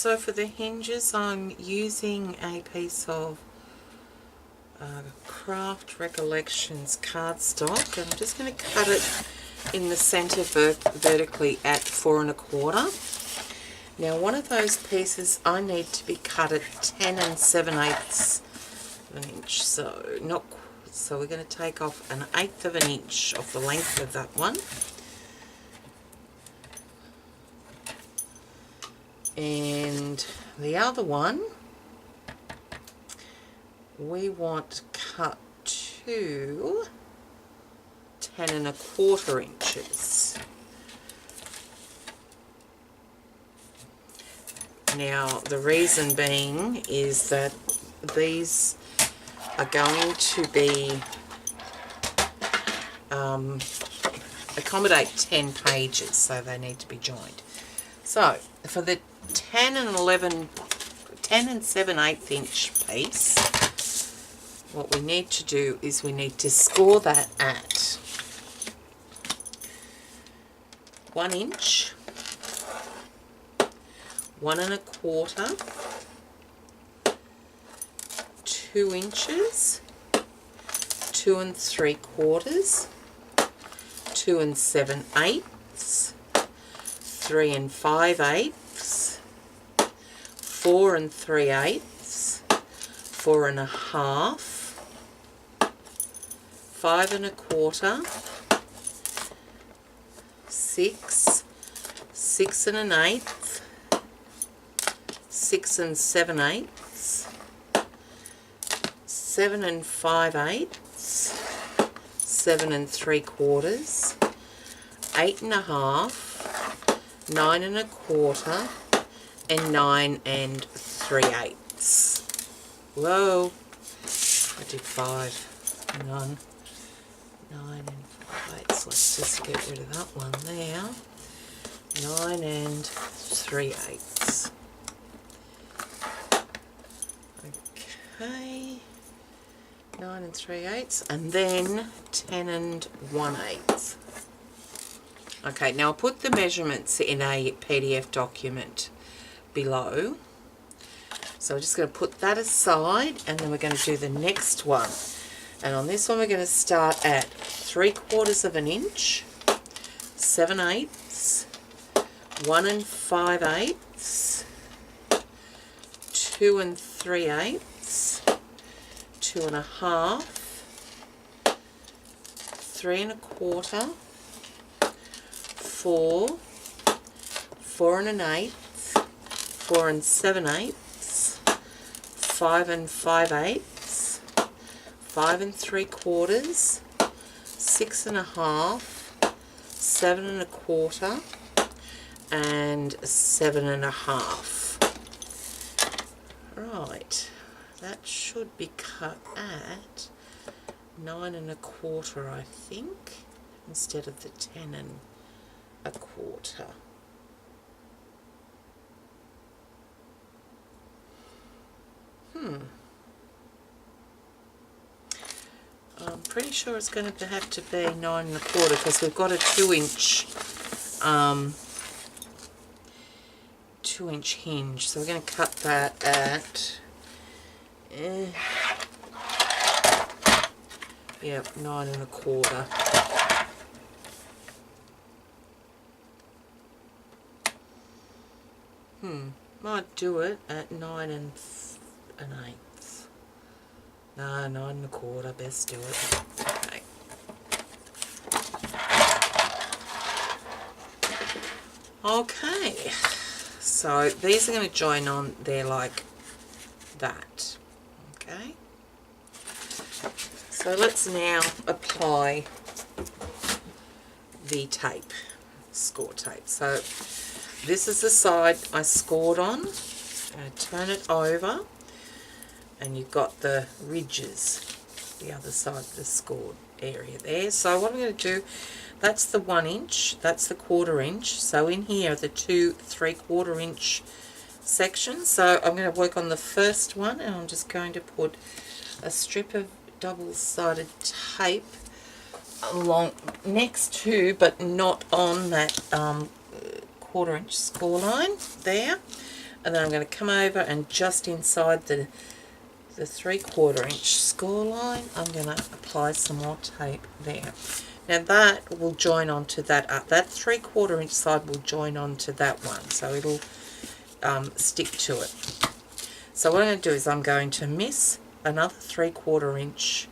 So for the hinges, I'm using a piece of Craft Recollections cardstock. I'm just going to cut it in the centre vertically at 4 1/4. Now one of those pieces I need to be cut at 10 7/8 of an inch. So we're going to take off 1/8 of an inch off the length of that one. And the other one we want cut to 10 1/4 inches. Now the reason being is that these are going to be accommodate 10 pages, so they need to be joined. So for the 10 and 7/8 inch piece, what we need to do is we need to score that at 1 inch, 1 1/4, 2 inches, 2 3/4, 2 7/8, 3 5/8, 4 3/8, 4 1/2, 5 1/4, 6, 6 1/8, 6 7/8, 7 5/8, 7 3/4, 8 1/2, 9 1/4, and 9 3/8. Whoa, I did 5. Hang on. 9 5/8. Let's just get rid of that one there. 9 3/8. Okay. 9 3/8, and then 10 1/8. Okay, now I'll put the measurements in a PDF document below. So we're just going to put that aside, and then we're going to do the next one. And on this one we're going to start at 3/4 of an inch, 7/8, 1 5/8, 2 3/8, 2 1/2, 3 1/4, 4, 4 1/8, 4 7/8, 5 5/8, 5 3/4, 6 1/2, 7 1/4, and 7 1/2. Right, that should be cut at 9 1/4, I think, instead of the 10 1/4. I'm pretty sure it's going to have to be 9 1/4 because we've got a 2-inch 2-inch hinge. So we're going to cut that at 9 1/4. Might do it at 9 1/8. No, 9 1/4, best do it. Okay. Okay, so these are going to join on there like that. Okay, so let's now apply the tape, score tape. So this is the side I scored on. I'm going to turn it over, and you've got the ridges, the other side of the scored area there. So what I'm going to do, that's the 1 inch, that's the 1/4 inch. So in here are the 2 3/4 inch sections. So I'm going to work on the first one, and I'm just going to put a strip of double-sided tape along next to, but not on that 1/4 inch score line there. And then I'm going to come over and just inside the 3/4 inch score line, I'm going to apply some more tape there. Now that will join onto that, that 3/4 inch side will join onto that one, so it'll stick to it. So what I'm going to do is I'm going to miss another 3/4 inch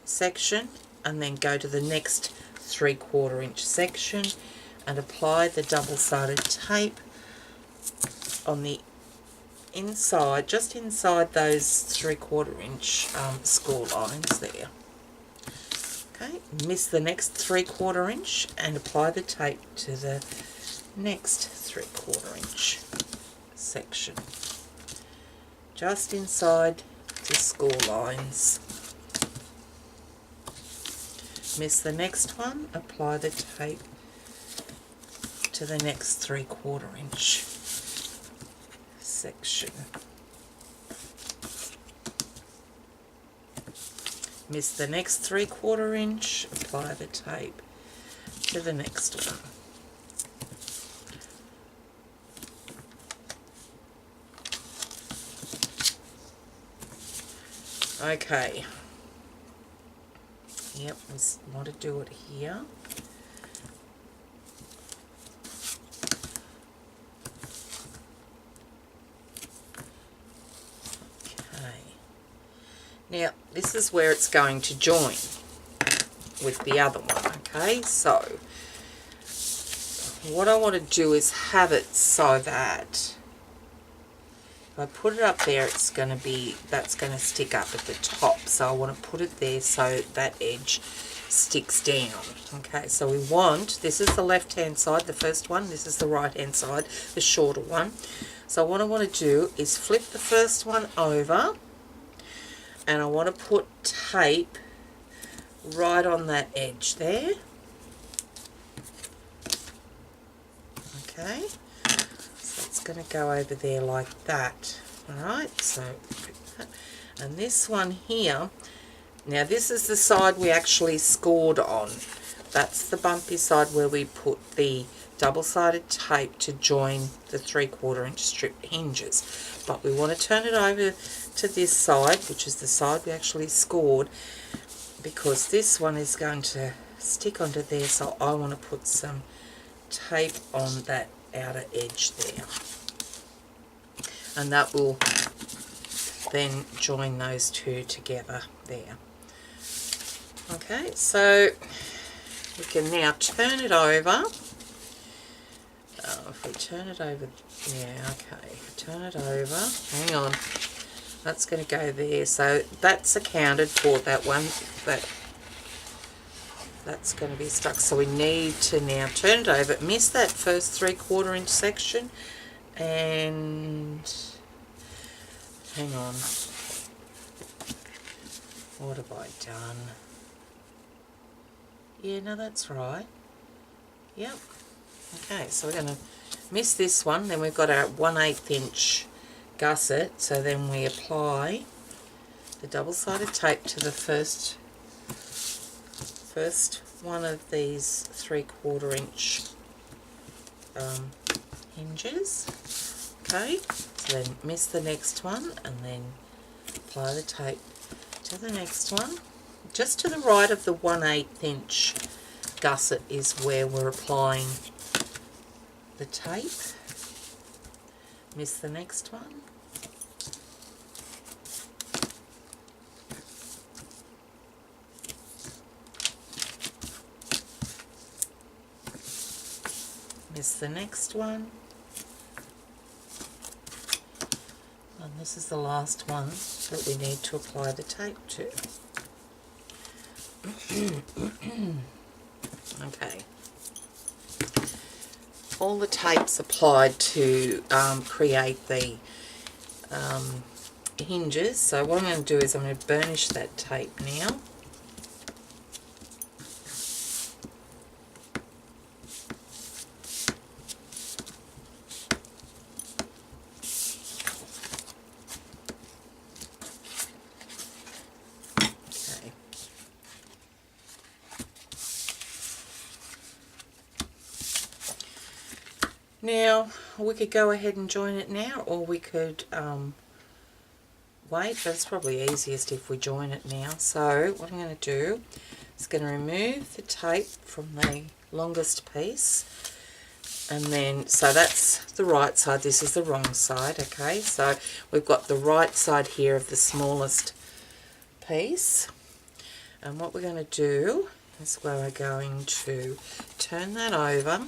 section and then go to the next 3/4 inch section and apply the double-sided tape on the inside, just inside those 3/4 inch score lines there. Okay, miss the next 3/4 inch and apply the tape to the next 3/4 inch section, just inside the score lines. Miss the next one, apply the tape to the next 3/4 inch section. Miss the next 3/4 inch, apply the tape to the next one. Okay. Yep, we want to do it here. Now, this is where it's going to join with the other one, okay? So, what I want to do is have it so that if I put it up there, it's going to be, that's going to stick up at the top. So I want to put it there so that edge sticks down. Okay, so we want, this is the left-hand side, the first one, this is the right-hand side, the shorter one. So what I want to do is flip the first one over, and I want to put tape right on that edge there. Okay, so it's going to go over there like that. Alright, so, and this one here, now this is the side we actually scored on. That's the bumpy side where we put the double-sided tape to join the 3/4 inch strip hinges. But we want to turn it over to this side, which is the side we actually scored, because this one is going to stick onto there, so I want to put some tape on that outer edge there. And that will then join those two together there. Okay, so we can now turn it over. If we turn it over, yeah, okay, turn it over, hang on, that's going to go there, so that's accounted for, that one, that's going to be stuck, so we need to now turn it over, miss that first 3/4 inch section, and hang on, what have I done? Yeah, no, that's right, yep. Okay, so we're going to miss this one, then we've got our 1/8 inch gusset, so then we apply the double-sided tape to the first one of these 3/4 inch hinges. Okay, so then miss the next one and then apply the tape to the next one. Just to the right of the 1/8 inch gusset is where we're applying the tape. Miss the next one. Miss the next one. And this is the last one that we need to apply the tape to. Okay. All the tape's applied to create the hinges. So what I'm going to do is I'm going to burnish that tape now. Now we could go ahead and join it now, or we could wait, but it's probably easiest if we join it now. So what I'm going to do is going to remove the tape from the longest piece, and then, so that's the right side, this is the wrong side, okay? So we've got the right side here of the smallest piece, and what we're going to do is we're going to turn that over,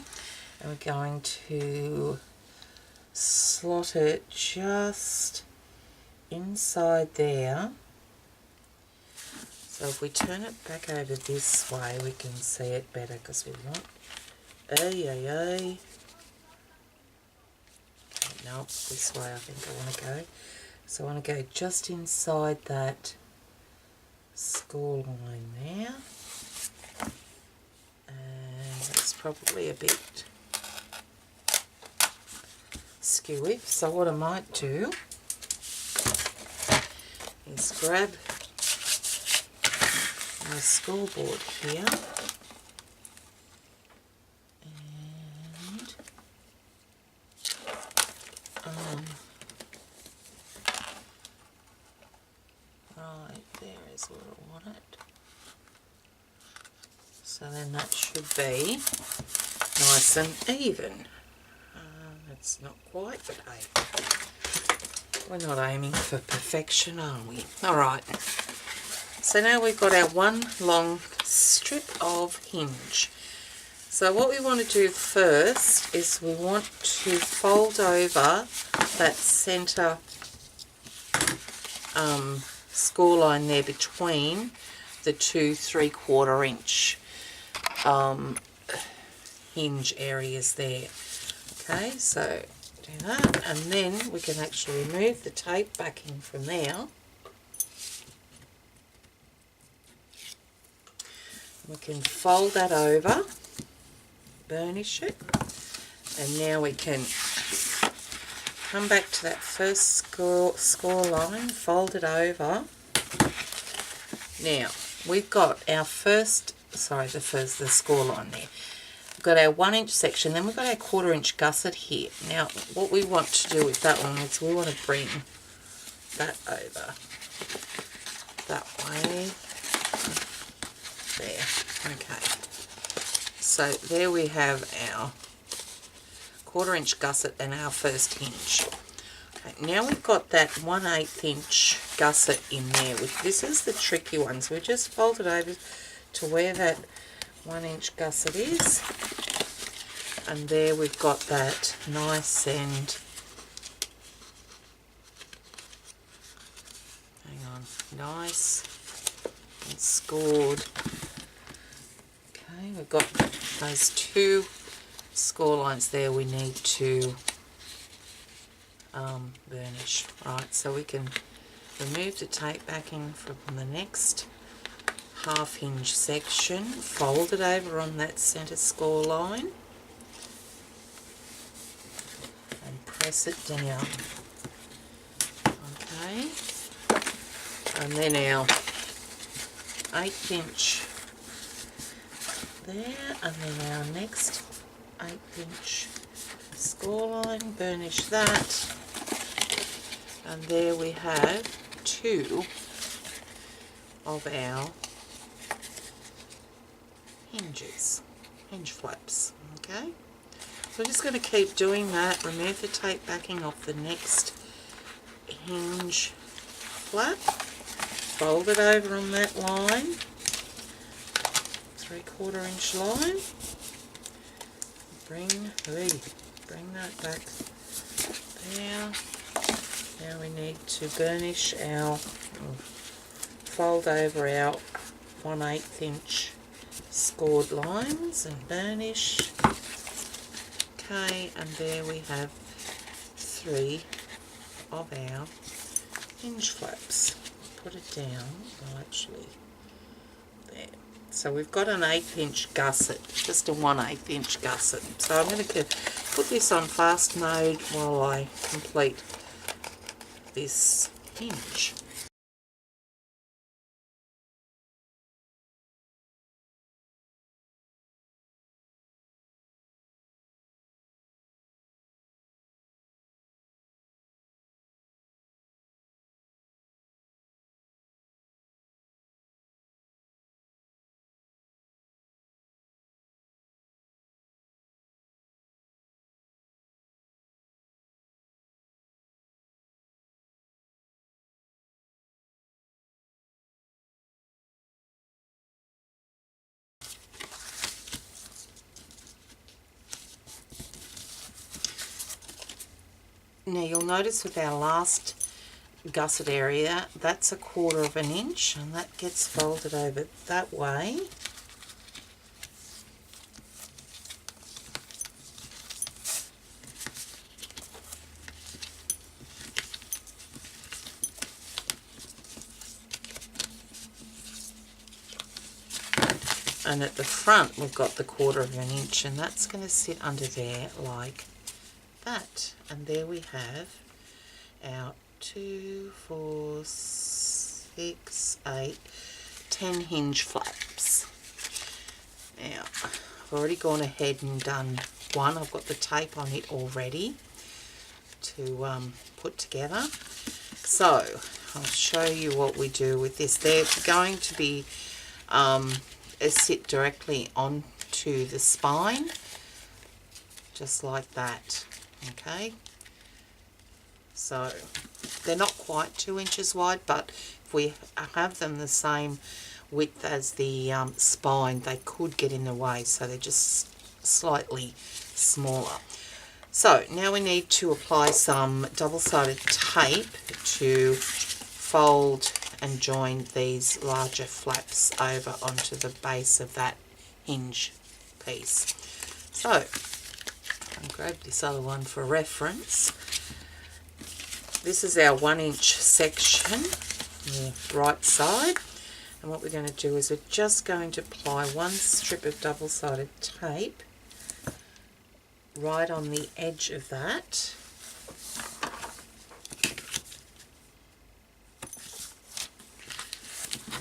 and we're going to slot it just inside there. So if we turn it back over this way, we can see it better, because we want, no, this way I think I want to go. So I want to go just inside that score line there, and it's probably a bit skewy. So what I might do is grab my scoreboard here, and right there is where I want it. So then that should be nice and even. It's not quite, but hey, we're not aiming for perfection, are we? Alright, so now we've got our one long strip of hinge. So what we want to do first is we want to fold over that centre score line there between the two 3/4 inch hinge areas there. Okay, so do that, and then we can actually remove the tape backing from there. We can fold that over, burnish it, and now we can come back to that first score line, fold it over. Now we've got our first, the score line there. We've got our 1 inch section, then we've got our 1/4 inch gusset here. Now what we want to do with that one is we want to bring that over that way. There, okay. So there we have our 1/4 inch gusset and our first hinge. Okay, now we've got that 1/8 inch gusset in there. This is the tricky one, so we just fold it over to where that 1 inch gusset is, and there we've got that nice and, hang on, nice and scored. Okay, we've got those two score lines there we need to burnish. Right, so we can remove the tape backing from the next half hinge section, fold it over on that centre score line, and press it down. Okay, and then our 1/8 inch there, and then our next 1/8 inch score line, burnish that, and there we have two of our hinge flaps. Okay, so we're just going to keep doing that. Remove the tape backing off the next hinge flap, fold it over on that line, 3/4 inch line, bring that back there. Now we need to burnish our, fold over our 1/8 inch scored lines and burnish. Okay, and there we have three of our hinge flaps. Put it down, well actually, there. So we've got an 1/8 inch gusset, just a 1/8 inch gusset. So I'm going to put this on fast mode while I complete this hinge. Now you'll notice with our last gusset area, that's 1/4 of an inch, and that gets folded over that way. And at the front we've got the 1/4 of an inch, and that's going to sit under there like that. And there we have our 2, 4, 6, 8, 10 hinge flaps. Now I've already gone ahead and done one. I've got the tape on it already to put together. So I'll show you what we do with this. They're going to be sit directly onto the spine, just like that. Okay, so they're not quite 2 inches wide, but if we have them the same width as the spine, they could get in the way, so they're just slightly smaller. So now we need to apply some double-sided tape to fold and join these larger flaps over onto the base of that hinge piece. So I'll grab this other one for reference. This is our 1 inch section, the right side, and what we're going to do is we're just going to apply one strip of double-sided tape right on the edge of that.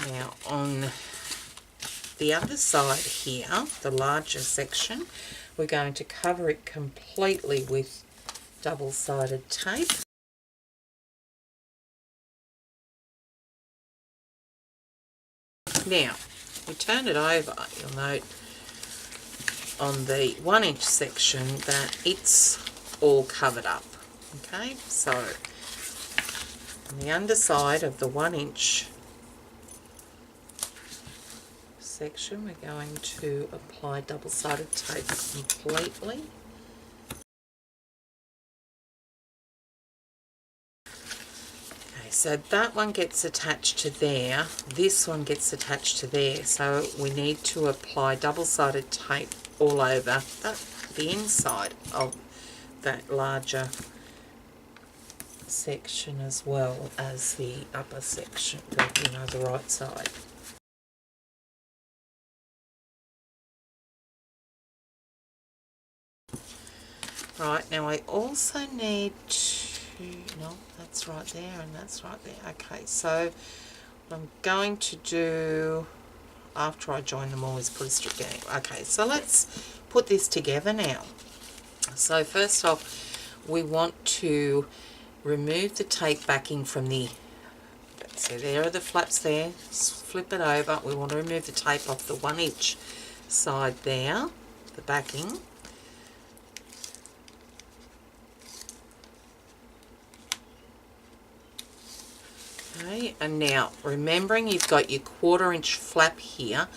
Now on the other side here, the larger section, we're going to cover it completely with double-sided tape. Now, we turn it over, you'll note on the 1 inch section that it's all covered up. Okay, so on the underside of the 1 inch section, we're going to apply double-sided tape completely. Okay, so that one gets attached to there, this one gets attached to there, so we need to apply double-sided tape all over the inside of that larger section as well as the upper section, the right side. Right, now I also need to, no, that's right there and that's right there. Okay, so what I'm going to do after I join them all is put a strip down. Okay, so let's put this together now. So first off, we want to remove the tape backing from the, so there are the flaps there, flip it over. We want to remove the tape off the 1 inch side there, the backing. Okay, and now remembering you've got your 1/4 inch flap here,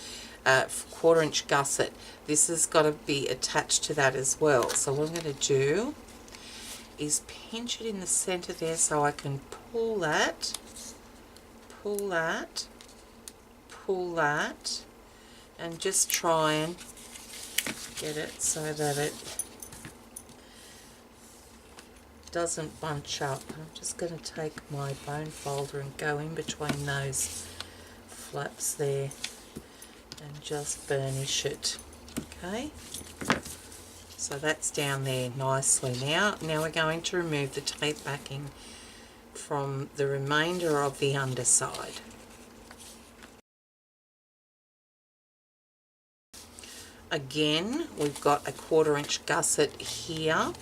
1/4 inch gusset. This has got to be attached to that as well. So what I'm going to do is pinch it in the center there so I can pull that, pull that, pull that, and just try and get it so that it doesn't bunch up. I'm just going to take my bone folder and go in between those flaps there and just burnish it. Okay, so that's down there nicely. Now we're going to remove the tape backing from the remainder of the underside. Again, we've got a 1/4 inch gusset here,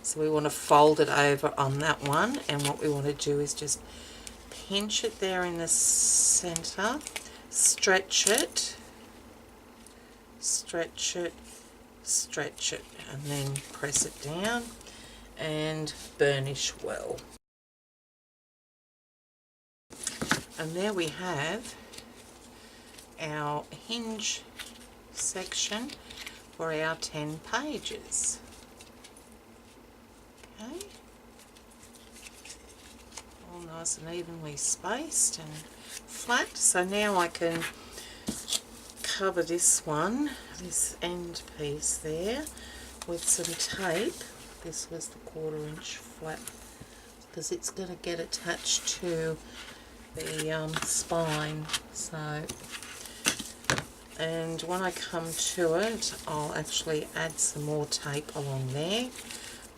so we want to fold it over on that one, and what we want to do is just pinch it there in the center, stretch it, stretch it, stretch it, and then press it down and burnish well. And there we have our hinge section for our 10 pages. Okay, nice and evenly spaced and flat. So now I can cover this one, this end piece there, with some tape. This was the 1/4 inch flat, because it's going to get attached to the spine. So, and when I come to it, I'll actually add some more tape along there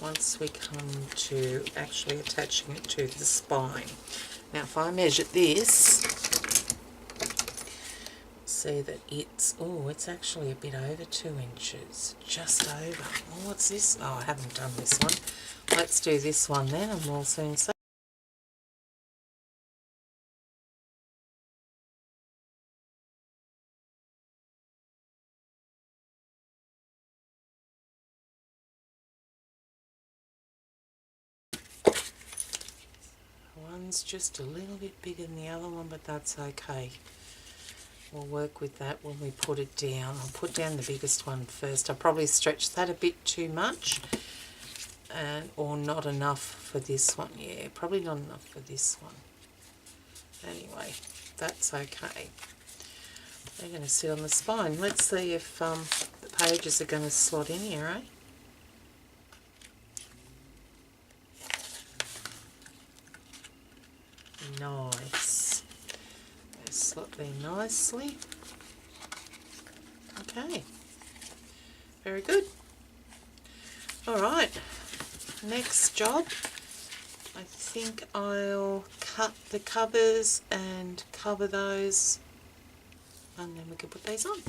once we come to actually attaching it to the spine. Now if I measure this, see that it's, oh, it's actually a bit over 2 inches, just over. Oh, what's this? Oh, I haven't done this one. Let's do this one then, and we'll soon see. One's just a little bit bigger than the other one, but that's okay. We'll work with that when we put it down. I'll put down the biggest one first. I probably stretched that a bit too much, or not enough for this one. Yeah, probably not enough for this one. Anyway, that's okay. They're going to sit on the spine. Let's see if the pages are going to slot in here, eh? Nice. They slot there nicely. Okay. Very good. Alright. Next job. I think I'll cut the covers and cover those, and then we can put these on.